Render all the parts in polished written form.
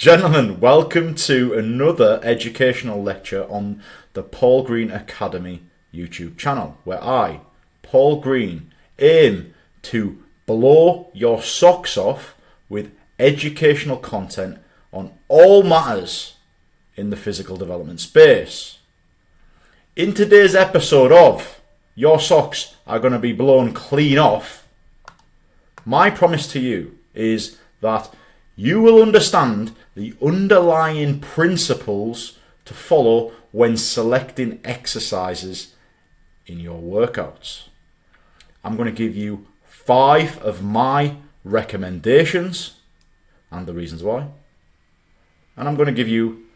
Gentlemen, welcome to another educational lecture on the Paul Green Academy YouTube channel, where I, Paul Green, aim to blow your socks off with educational content on all matters in the physical development space. In today's episode of Your Socks Are Going to Be Blown Clean Off, my promise to you is that you will understand the underlying principles to follow when selecting exercises in your workouts. I'm going to give you 5 of my recommendations and the reasons why. And I'm going to give you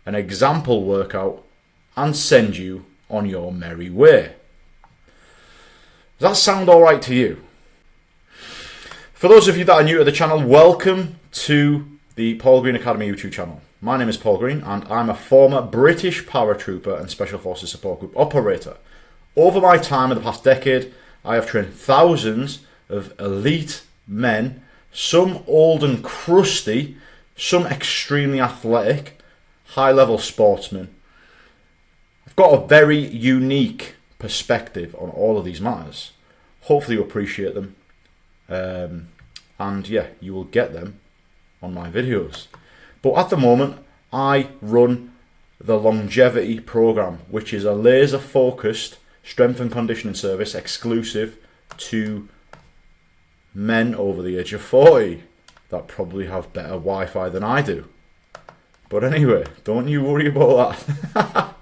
an example workout and send you on your merry way. Does that sound alright to you? For those of you that are new to the channel, welcome to the Paul Green Academy YouTube channel. My name is Paul Green and I'm a former British paratrooper and Special Forces Support Group operator. Over my time in the past decade, I have trained thousands of elite men, some old and crusty, some extremely athletic, high-level sportsmen. I've got a very unique perspective on all of these matters. Hopefully you appreciate them. And yeah, you will get them on my videos. But at the moment, I run the longevity program, which is a laser focused strength and conditioning service exclusive to men over the age of 40 that probably have better Wi-Fi than I do. But anyway, don't you worry about that.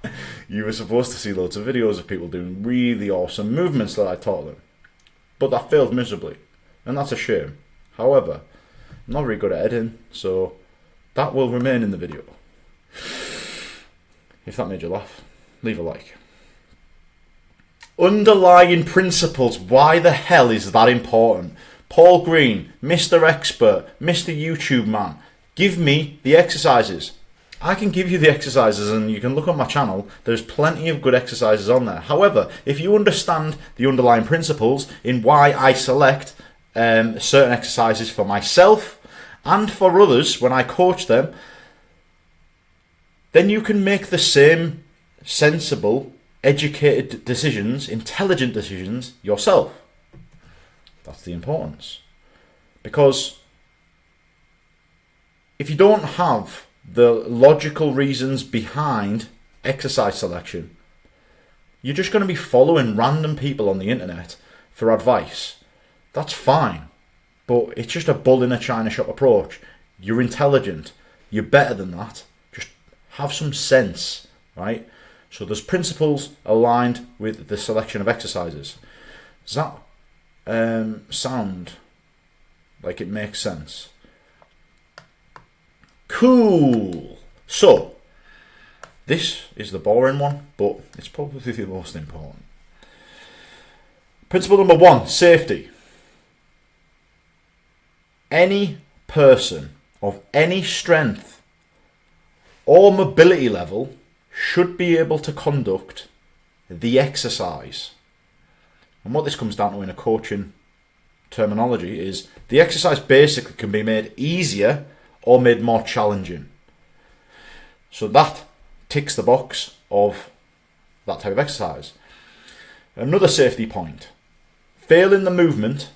You were supposed to see loads of videos of people doing really awesome movements that I taught them, but that failed miserably, and that's a shame. However, I'm not very good at editing, so that will remain in the video. If that made you laugh, leave a like. Underlying principles. Why the hell is that important? Paul Green, Mr. Expert, Mr. YouTube man, give me the exercises. I can give you the exercises and you can look on my channel. There's plenty of good exercises on there. However, if you understand the underlying principles in why I select certain exercises for myself and for others when I coach them, then you can make the same sensible, educated decisions, intelligent decisions yourself. That's the importance. Because if you don't have the logical reasons behind exercise selection, you're just going to be following random people on the internet for advice. That's fine, but it's just a bull in a china shop approach. You're intelligent. You're better than that. Just have some sense, right? So there's principles aligned with the selection of exercises. Does that sound like it makes sense? Cool. So, this is the boring one, but it's probably the most important. Principle number 1, safety. Any person of any strength or mobility level should be able to conduct the exercise. And what this comes down to in a coaching terminology is the exercise basically can be made easier or made more challenging. So that ticks the box of that type of exercise. Another safety point. Failing the movement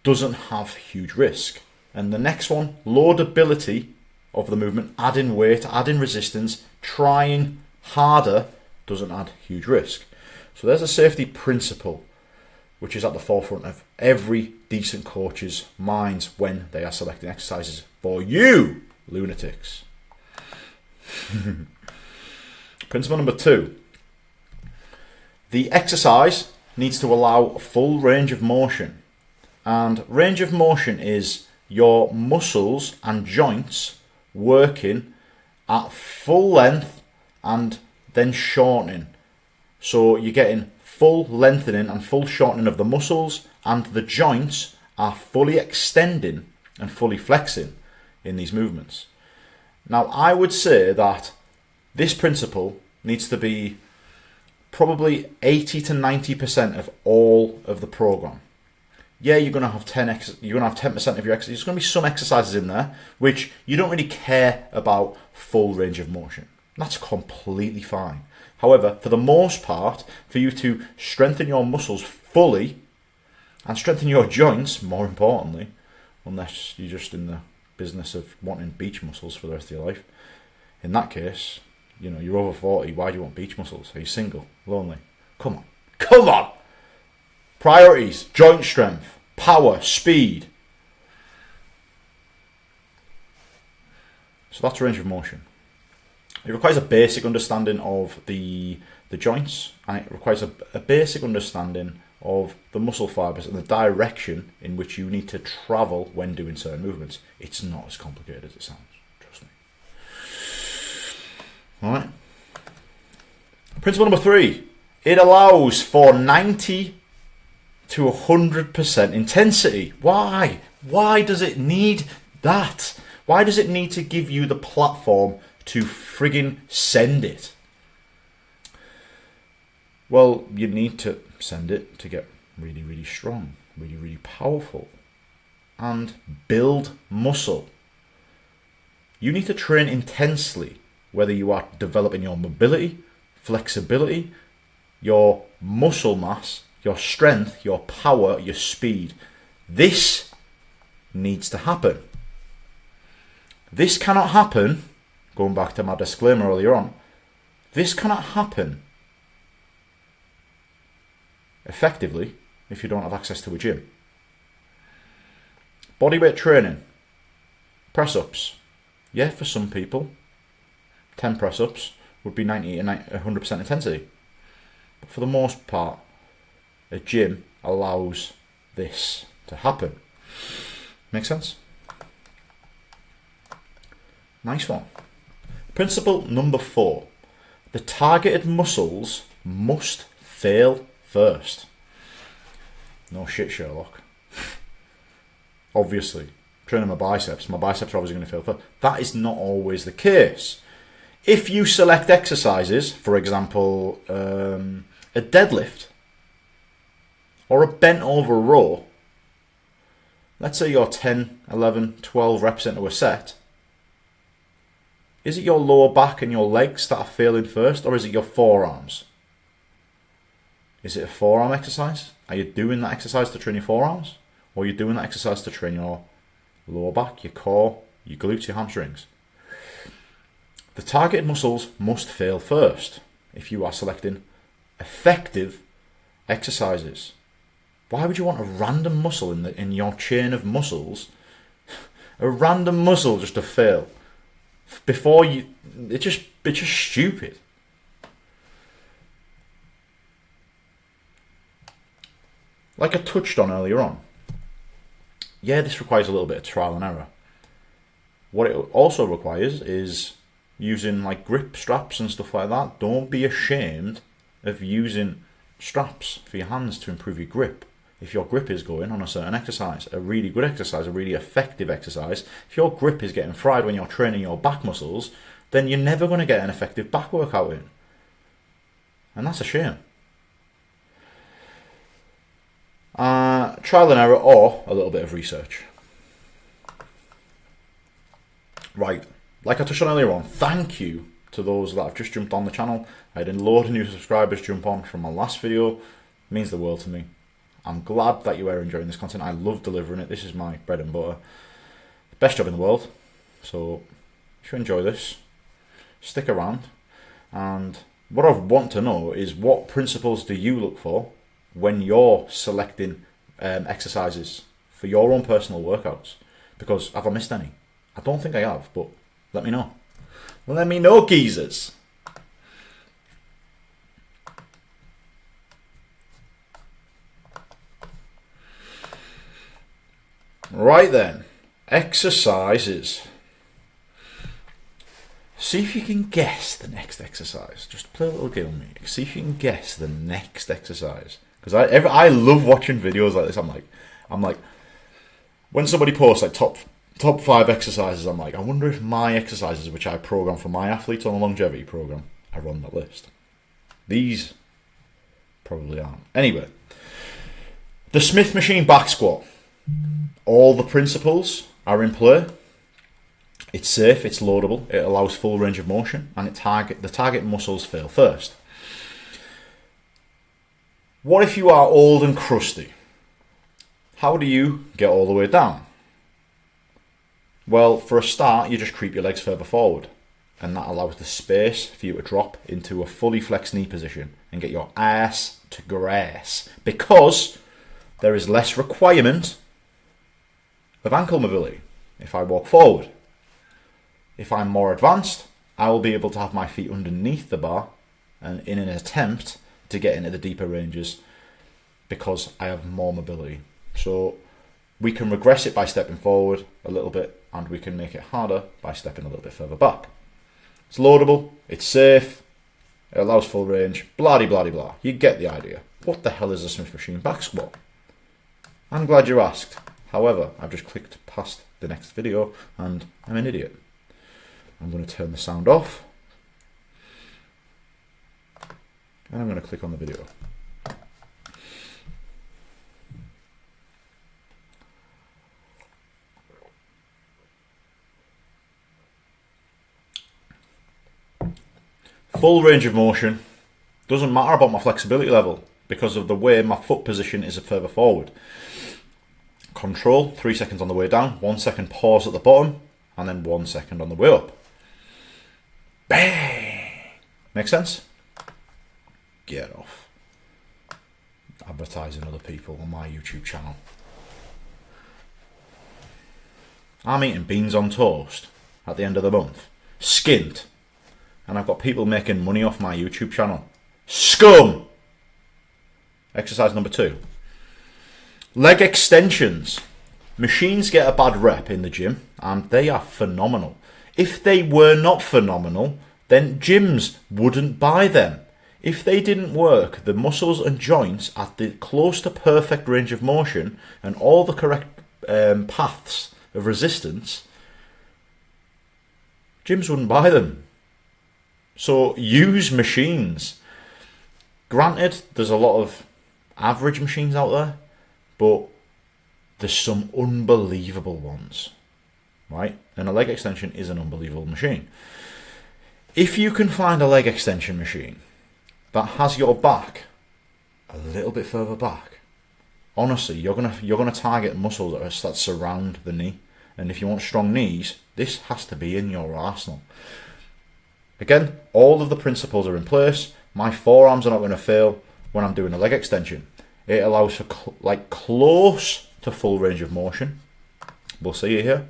doesn't have huge risk. And the next one, loadability of the movement, adding weight, adding resistance, trying harder doesn't add huge risk. So there's a safety principle which is at the forefront of every decent coach's minds when they are selecting exercises for you, lunatics. Principle number 2. The exercise needs to allow full range of motion. And range of motion is your muscles and joints working at full length and then shortening. So you're getting full lengthening and full shortening of the muscles, and the joints are fully extending and fully flexing in these movements. Now, I would say that this principle needs to be probably 80 to 90% of all of the program. yeah, you're gonna have 10%. You're gonna have 10% of your exercise. There's gonna be some exercises in there which you don't really care about full range of motion. That's completely fine. However, for the most part, for you to strengthen your muscles fully and strengthen your joints, more importantly, unless you're just in the business of wanting beach muscles for the rest of your life, in that case, you know, you're over 40. Why do you want beach muscles? Are you single, lonely? Come on, come on. Priorities: joint strength, power, speed. So that's range of motion. It requires a basic understanding of the joints, and it requires a basic understanding of the muscle fibers and the direction in which you need to travel when doing certain movements. It's not as complicated as it sounds, trust me. Alright. Principle number 3. It allows for 90 to 100% intensity. Why? Why does it need that? Why does it need to give you the platform to friggin' send it? Well, you need to send it to get really, really strong, really, really powerful, and build muscle. You need to train intensely, whether you are developing your mobility, flexibility, your muscle mass, your strength, your power, your speed. This needs to happen. This cannot happen, going back to my disclaimer earlier on, this cannot happen effectively if you don't have access to a gym. Bodyweight training, press-ups. Yeah, for some people, 10 press-ups would be 90 and 100% intensity. But for the most part, a gym allows this to happen. Make sense? Nice one. Principle number 4. The targeted muscles must fail first. No shit, Sherlock. Obviously, training my biceps are obviously going to fail first. That is not always the case. If you select exercises, for example, a deadlift or a bent over row, let's say you're 10, 11, 12 reps into a set, is it your lower back and your legs that are failing first, or is it your forearms? Is it a forearm exercise? Are you doing that exercise to train your forearms? Or are you doing that exercise to train your lower back, your core, your glutes, your hamstrings? The targeted muscles must fail first if you are selecting effective exercises. Why would you want a random muscle in your chain of muscles, a random muscle just to fail? Before you, it's just stupid. Like I touched on earlier on, yeah, this requires a little bit of trial and error. What it also requires is using like grip straps and stuff like that. Don't be ashamed of using straps for your hands to improve your grip. If your grip is going on a certain exercise, a really good exercise, a really effective exercise, if your grip is getting fried when you're training your back muscles, then you're never going to get an effective back workout in. And that's a shame. Trial and error or a little bit of research. Right, like I touched on earlier on, thank you to those that have just jumped on the channel. I had a load of new subscribers jump on from my last video. It means the world to me. I'm glad that you are enjoying this content. I love delivering it. This is my bread and butter. Best job in the world. So if you enjoy this, stick around. And what I want to know is, what principles do you look for when you're selecting exercises for your own personal workouts? Because have I missed any? I don't think I have, but let me know. Let me know, geezers. Right then, exercises. See if you can guess the next exercise. Just play a little game with me. See if you can guess the next exercise. Because I love watching videos like this. I'm like, when somebody posts like top 5 exercises, I'm like, I wonder if my exercises, which I program for my athletes on the longevity program, are on the list. These probably aren't. Anyway, The Smith machine back squat. All the principles are in play. It's safe, it's loadable, it allows full range of motion, and the target muscles fail first. What if you are old and crusty? How do you get all the way down? Well, for a start, you just creep your legs further forward, and that allows the space for you to drop into a fully flexed knee position and get your ass to grass, because there is less requirement of ankle mobility if I walk forward. If I'm more advanced, I will be able to have my feet underneath the bar and in an attempt to get into the deeper ranges because I have more mobility. So we can regress it by stepping forward a little bit, and we can make it harder by stepping a little bit further back. It's loadable, it's safe, it allows full range, blah de blah de blah. You get the idea. What the hell is a Smith machine back squat? I'm glad you asked. However, I've just clicked past the next video and I'm an idiot. I'm going to turn the sound off, and I'm going to click on the video. Full range of motion. Doesn't matter about my flexibility level because of the way my foot position is further forward. Control, 3 seconds on the way down, 1 second pause at the bottom, and then 1 second on the way up. Bang! Make sense? Get off. Advertising other people on my YouTube channel. I'm eating beans on toast at the end of the month. Skint. And I've got people making money off my YouTube channel. Scum! Exercise number 2. Leg extensions. Machines get a bad rep in the gym, and they are phenomenal. If they were not phenomenal, then gyms wouldn't buy them. If they didn't work the muscles and joints at the close to perfect range of motion and all the correct paths of resistance, gyms wouldn't buy them. So use machines. Granted, there's a lot of average machines out there, but there's some unbelievable ones, right? And a leg extension is an unbelievable machine. If you can find a leg extension machine that has your back a little bit further back, honestly, you're gonna target muscles that surround the knee. And if you want strong knees, this has to be in your arsenal. Again, all of the principles are in place. My forearms are not going to fail when I'm doing a leg extension. It allows for close to full range of motion. We'll see it here.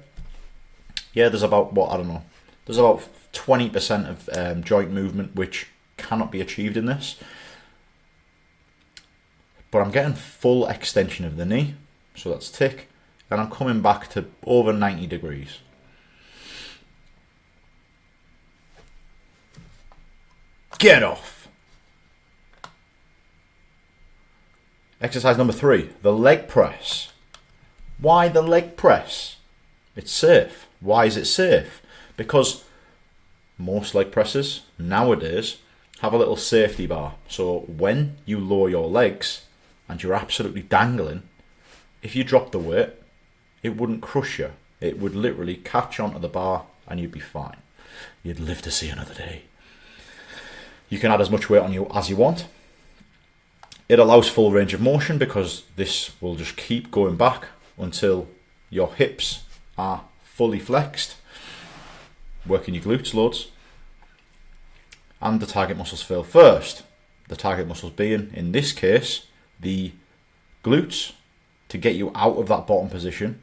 Yeah, there's about, there's about 20% of joint movement which cannot be achieved in this. But I'm getting full extension of the knee, so that's tick. And I'm coming back to over 90 degrees. Get off. Exercise number 3, the leg press. Why the leg press? It's safe. Why is it safe? Because most leg presses nowadays have a little safety bar. So when you lower your legs and you're absolutely dangling, if you drop the weight, it wouldn't crush you. It would literally catch onto the bar and you'd be fine. You'd live to see another day. You can add as much weight on you as you want. It allows full range of motion because this will just keep going back until your hips are fully flexed, working your glutes loads, and the target muscles fail first. The target muscles being, in this case, the glutes to get you out of that bottom position,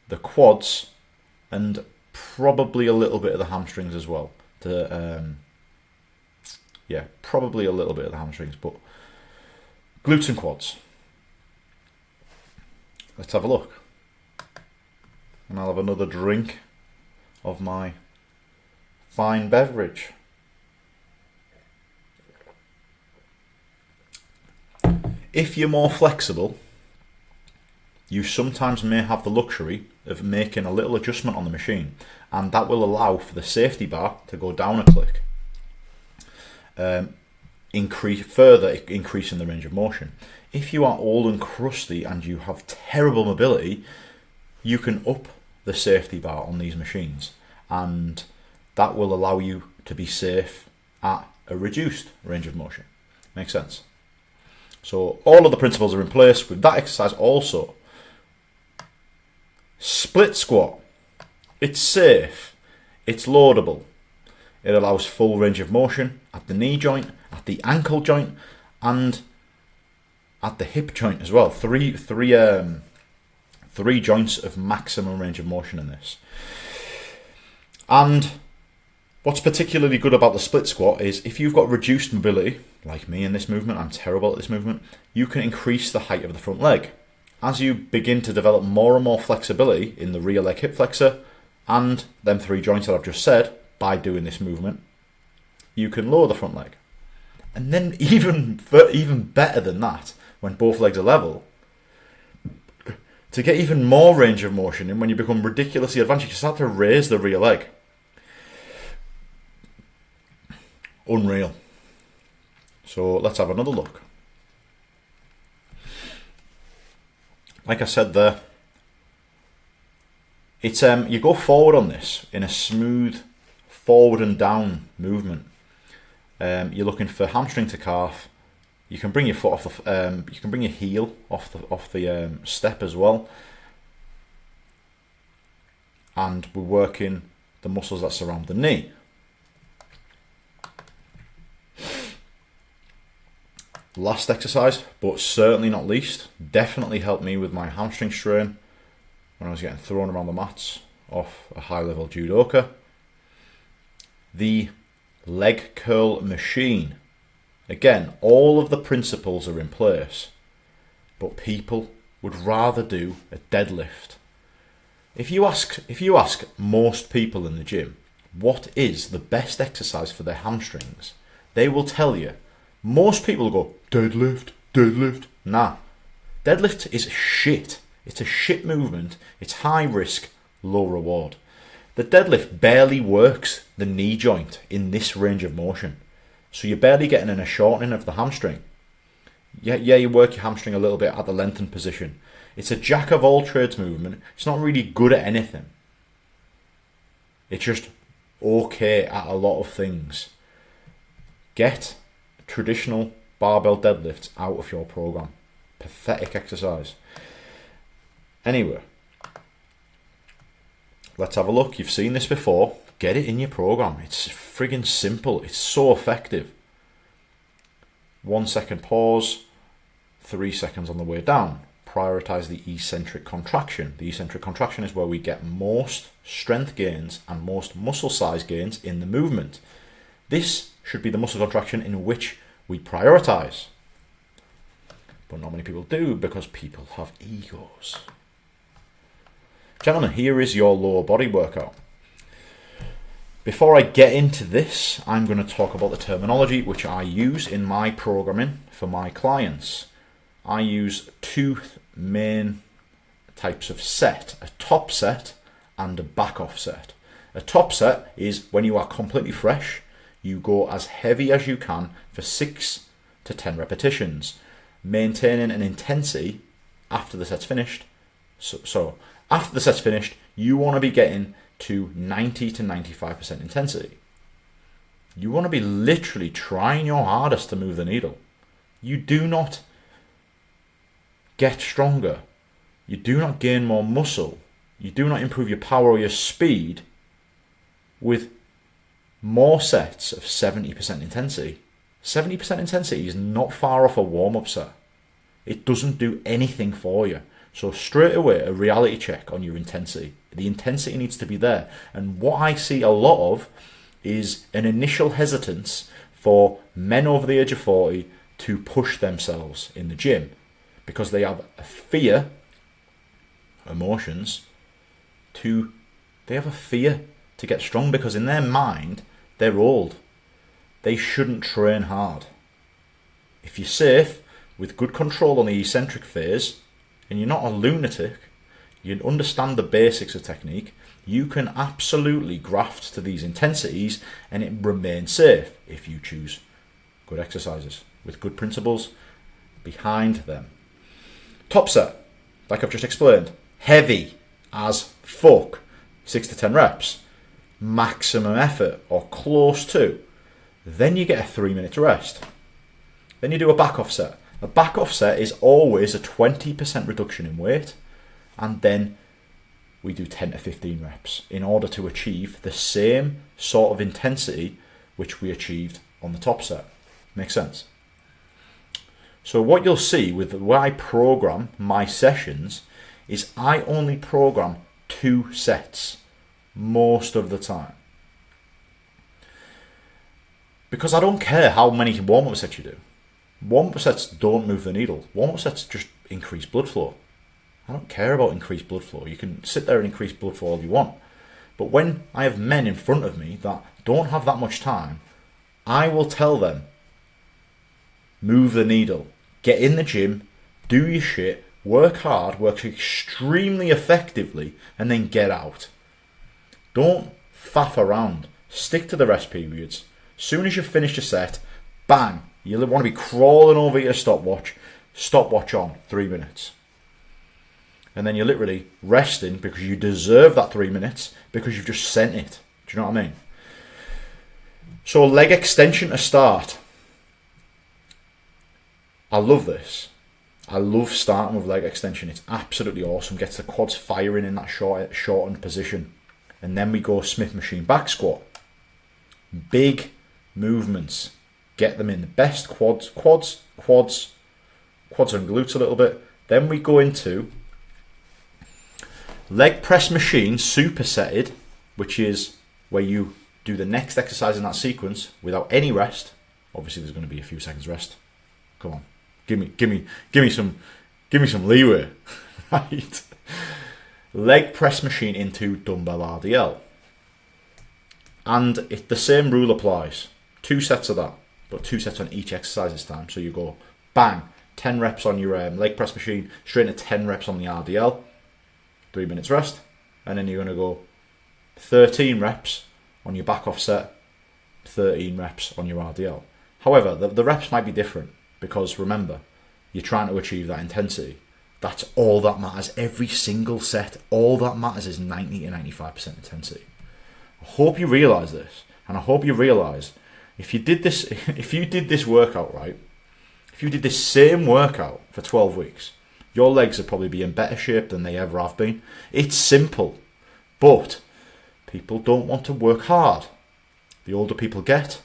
the quads, and probably a little bit of the hamstrings as well. Probably a little bit of the hamstrings, but glutes and quads. Let's have a look. And I'll have another drink of my fine beverage. If you're more flexible, you sometimes may have the luxury of making a little adjustment on the machine, and that will allow for the safety bar to go down a click. Increasing the range of motion. If you are old and crusty and you have terrible mobility, you can up the safety bar on these machines, and that will allow you to be safe at a reduced range of motion. Makes sense? So all of the principles are in place with that exercise also. Split squat. It's safe. It's loadable. It allows full range of motion at the knee joint, at the ankle joint, and at the hip joint as well. Three joints of maximum range of motion in this. And what's particularly good about the split squat is if you've got reduced mobility, like me in this movement, I'm terrible at this movement, you can increase the height of the front leg. As you begin to develop more and more flexibility in the rear leg hip flexor and them 3 joints that I've just said, by doing this movement, you can lower the front leg. And then even better than that, when both legs are level, to get even more range of motion, and when you become ridiculously advanced, you can start to raise the rear leg. Unreal. So let's have another look. Like I said there, it's you go forward on this in a smooth forward and down movement. You're looking for hamstring to calf. You can bring your foot off the. You can bring your heel off the step as well. And we're working the muscles that surround the knee. Last exercise, but certainly not least, definitely helped me with my hamstring strain when I was getting thrown around the mats off a high-level judoka. The leg curl machine. Again, all of the principles are in place, but people would rather do a deadlift. If you ask most people in the gym what is the best exercise for their hamstrings, they will tell you. Most people go, deadlift. Nah, deadlift is shit. It's a shit movement. It's high risk, low reward. The deadlift barely works the knee joint in this range of motion. So you're barely getting in a shortening of the hamstring. Yeah, you work your hamstring a little bit at the lengthened position. It's a jack of all trades movement. It's not really good at anything. It's just okay at a lot of things. Get traditional barbell deadlifts out of your program. Pathetic exercise. Anyway, let's have a look. You've seen this before. Get it in your program. It's friggin' simple. It's so effective. 1 second pause, 3 seconds on the way down. Prioritize the eccentric contraction. The eccentric contraction is where we get most strength gains and most muscle size gains in the movement. This should be the muscle contraction in which we prioritize. But not many people do because people have egos. Gentlemen, here is your lower body workout. Before I get into this, I'm going to talk about the terminology which I use in my programming for my clients. I use 2 main types of set, a top set and a back off set. A top set is when you are completely fresh, you go as heavy as you can for 6 to 10 repetitions, maintaining an intensity after the set's finished. So after the set's finished, you want to be getting to 90 to 95% intensity. You want to be literally trying your hardest to move the needle. You do not get stronger. You do not gain more muscle. You do not improve your power or your speed with more sets of 70% intensity. 70% intensity is not far off a warm-up set. It doesn't do anything for you. So straight away, a reality check on your intensity. The intensity needs to be there. And what I see a lot of is an initial hesitance for men over the age of 40 to push themselves in the gym because they have a fear, emotions, they have a fear to get strong because in their mind, they're old. They shouldn't train hard. If you're safe, with good control on the eccentric phase, and you're not a lunatic, you understand the basics of technique, you can absolutely graft to these intensities and it remains safe if you choose good exercises with good principles behind them. Top set, like I've just explained, heavy as fuck, 6 to 10 reps, maximum effort or close to. Then you get a 3 minute rest. Then you do a back off set. A back off set is always a 20% reduction in weight, and then we do 10 to 15 reps in order to achieve the same sort of intensity which we achieved on the top set. Makes sense? So what you'll see with the way I program my sessions is I only program 2 sets most of the time. Because I don't care how many warm-up sets you do. Warm-up sets don't move the needle. Warm-up sets just increase blood flow. I don't care about increased blood flow. You can sit there and increase blood flow all you want. But when I have men in front of me that don't have that much time, I will tell them, move the needle. Get in the gym, do your shit, work hard, work extremely effectively, and then get out. Don't faff around. Stick to the rest periods. As soon as you've finished your set, bang, you want to be crawling over your stopwatch on 3 minutes. And then you're literally resting because you deserve that 3 minutes because you've just sent it. Do you know what I mean? So leg extension to start. I love this. I love starting with leg extension. It's absolutely awesome. Gets the quads firing in that shortened position. And then we go Smith machine back squat. Big movements. Get them in the best quads and glutes a little bit. Then we go into leg press machine supersetted, which is where you do the next exercise in that sequence without any rest. Obviously there's going to be a few seconds rest. Come on. Give me some leeway. Right. Leg press machine into dumbbell RDL. And the same rule applies. 2 sets of that, but 2 sets on each exercise this time. So you go bang, 10 reps on your leg press machine, straight into 10 reps on the RDL, 3 minutes rest, and then you're going to go 13 reps on your back off set, 13 reps on your RDL. However, the reps might be different because remember, you're trying to achieve that intensity. That's all that matters. Every single set, all that matters is 90 to 95% intensity. I hope you realise this, and I hope you realise if you did this workout right, if you did this same workout for 12 weeks, your legs would probably be in better shape than they ever have been. It's simple, but people don't want to work hard. The older people get,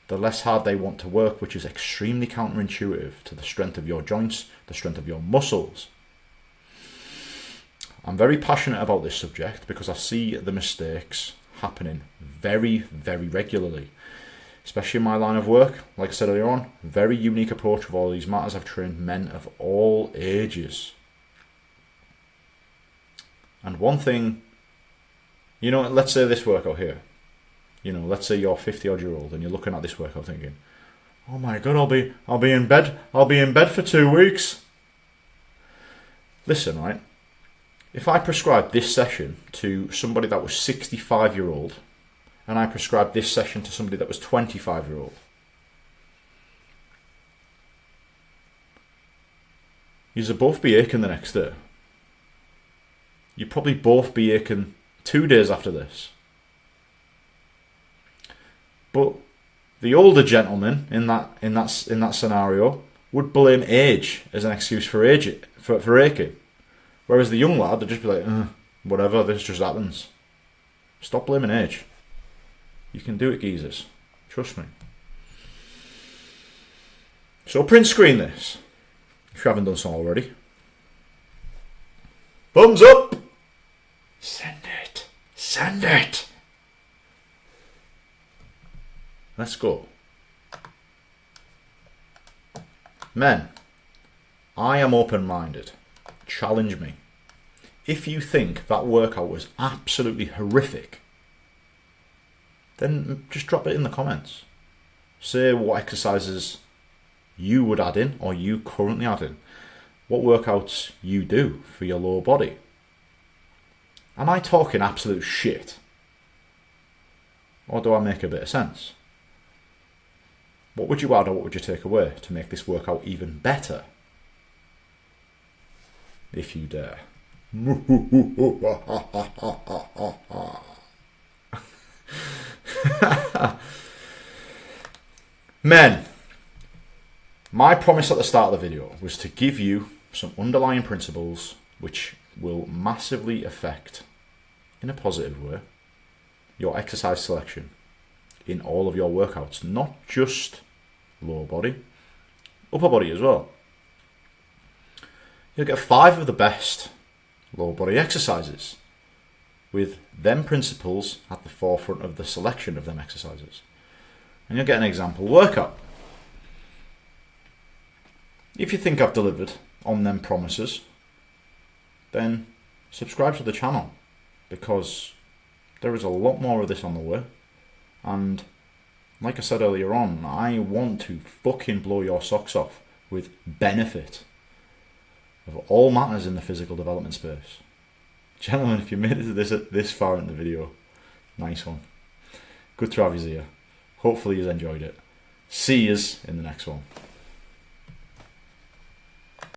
the less hard they want to work, which is extremely counterintuitive to the strength of your joints, the strength of your muscles. I'm very passionate about this subject because I see the mistakes happening very, very regularly, especially in my line of work. Like I said earlier on, very unique approach of all these matters. I've trained men of all ages. And one thing, let's say this workout here. Let's say you're 50-odd-year-old and you're looking at this workout thinking, "Oh my God, I'll be in bed for 2 weeks." Listen, right? If I prescribed this session to somebody that was 65-year-old and I prescribed this session to somebody that was 25-year-old, you'd both be aching the next day. You'd probably both be aching 2 days after this. But the older gentleman in that scenario would blame age as an excuse for aching, whereas the young lad would just be like, whatever, this just happens. Stop blaming age. You can do it, geezers. Trust me. So print screen this if you haven't done so already. Thumbs up. Send it. Let's go. Men, I am open-minded. Challenge me. If you think that workout was absolutely horrific, then just drop it in the comments. Say what exercises you would add in or you currently add in. What workouts you do for your lower body. Am I talking absolute shit? Or do I make a bit of sense? What would you add or what would you take away to make this workout even better? If you dare. Men, my promise at the start of the video was to give you some underlying principles which will massively affect, in a positive way, your exercise selection in all of your workouts, not just lower body, upper body as well. You'll get 5 of the best lower body exercises with them principles at the forefront of the selection of them exercises. And you'll get an example workout. If you think I've delivered on them promises, then subscribe to the channel, because there is a lot more of this on the way. And like I said earlier on, I want to fucking blow your socks off with benefit of all matters in the physical development space. Gentlemen, if you made it to this far in the video, nice one. Good to have you here. Hopefully you've enjoyed it. See yous in the next one.